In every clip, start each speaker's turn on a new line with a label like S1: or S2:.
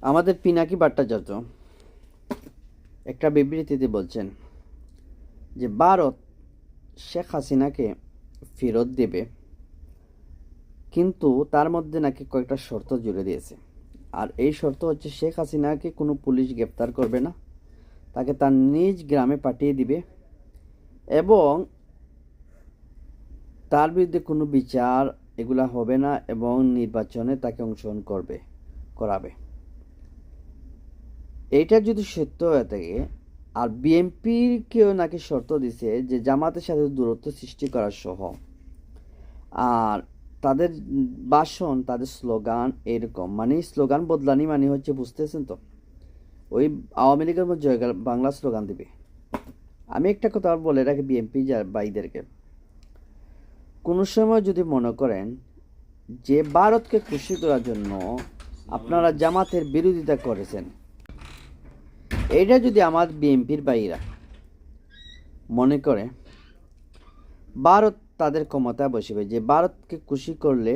S1: আমাদের পিনাকি ভট্টাচার্য একটা বিবৃতিতে বলছেন যে ভারত শেখ হাসিনাকে ফেরত দেবে, কিন্তু তার মধ্যে নাকি কয়েকটা শর্ত জুড়ে দিয়েছে। আর এই শর্ত হচ্ছে শেখ হাসিনাকে কোনো পুলিশ গ্রেপ্তার করবে না, তাকে তার নিজ গ্রামে পাঠিয়ে দিবে এবং তার বিরুদ্ধে কোনো বিচার এগুলা হবে না এবং নির্বাচনে তাকে অংশগ্রহণ করাবে। এইটা যদি সত্য হয়ে থাকে, আর বিএনপিকেও নাকি শর্ত দিছে যে জামাতের সাথে দূরত্ব সৃষ্টি করার সহ, আর তাদের ভাষণ, তাদের স্লোগান এরকম, মানে স্লোগান বদলানি মানে হচ্ছে, বুঝতেছেন তো, ওই আওয়ামী লীগের মধ্যে জয় বাংলা স্লোগান দিবে। আমি একটা কথা বলে রাখি বিএনপি ভাইদেরকে, কোনো সময় যদি মনে করেন যে ভারতকে খুশি করার জন্য আপনারা জামাতের বিরোধিতা করেছেন, এটা যদি আমার বিএনপির ভাইরা মনে করে ভারত তাদের ক্ষমতায় বসবে, যে ভারতকে খুশি করলে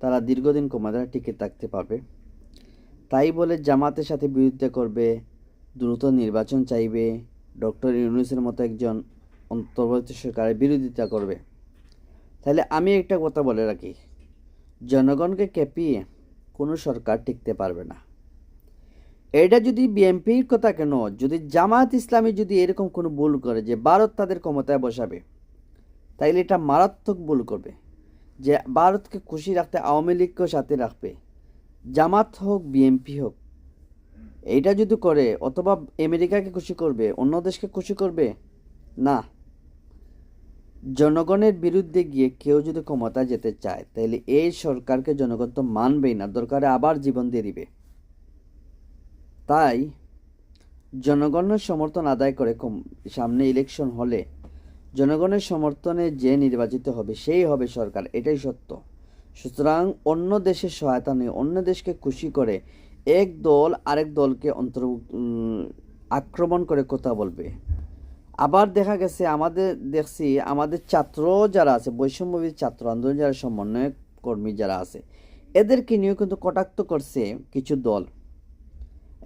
S1: তারা দীর্ঘদিন ক্ষমতায় টিকে থাকতে পারবে, তাই বলে জামাতের সাথে বিরোধিতা করবে, দ্রুত নির্বাচন চাইবে, ডক্টর ইউনূসের মতো একজন অন্তর্বর্তী সরকারের বিরোধিতা করবে, তাহলে আমি একটা কথা বলে রাখি, জনগণকে খেপিয়ে কোনো সরকার টিকতে পারবে না। এটা যদি বিএনপির কথা কেন, যদি জামাত ইসলামী যদি এরকম কোনো ভুল করে যে ভারত তাদের ক্ষমতায় বসাবে, তাইলে এটা মারাত্মক ভুল করবে। যে ভারতকে খুশি রাখতে আওয়ামী লীগকেও সাথে রাখবে, জামাত হোক বিএনপি হোক, এইটা যদি করে, অথবা আমেরিকাকে খুশি করবে, অন্য দেশকে খুশি করবে না। জনগণের বিরুদ্ধে গিয়ে কেউ যদি ক্ষমতা যেতে চায়, তাহলে এই সরকারকে জনগণ তো মানবেই না, দরকারে আবার জীবন দিয়ে দিবে। তাই জনগণের সমর্থন আদায় করে সামনে ইলেকশন হলে জনগণের সমর্থনে যে নির্বাচিত হবে সেই হবে সরকার, এটাই সত্য। সুতরাং অন্য দেশের সহায়তা নেই, অন্য দেশকে খুশি করে এক দল আরেক দলকে আক্রমণ করে কথা বলবে। আবার দেখা গেছে আমাদের ছাত্র যারা আছে, বৈষম্যবিরোধী ছাত্র আন্দোলন যারা সমন্বয় কর্মী যারা আছে, এদেরকে নিয়েও কিন্তু কটাক্ত করছে কিছু দল।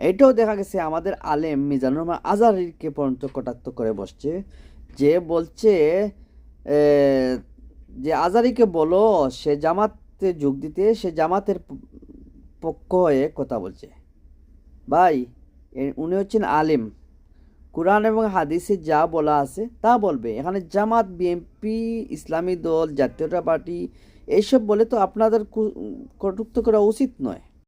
S1: এটাও দেখা গেছে আমাদের আলেম মিজানুর রহমান আজহারীকে পর্যন্ত কটাক্ত করে বসছে, যে বলছে যে আজহারীকে বলো সে জামাতে যোগ দিতে, সে জামাতের পক্ষ হয়ে কথা বলছে। ভাই, উনি হচ্ছেন আলেম, কোরআন এবং হাদিসে যা বলা আছে তা বলবে। এখানে জামাত, বিএনপি, ইসলামী দল, জাতীয়তা পার্টি এইসব বলে তো আপনাদের কটূক্ত করা উচিত নয়।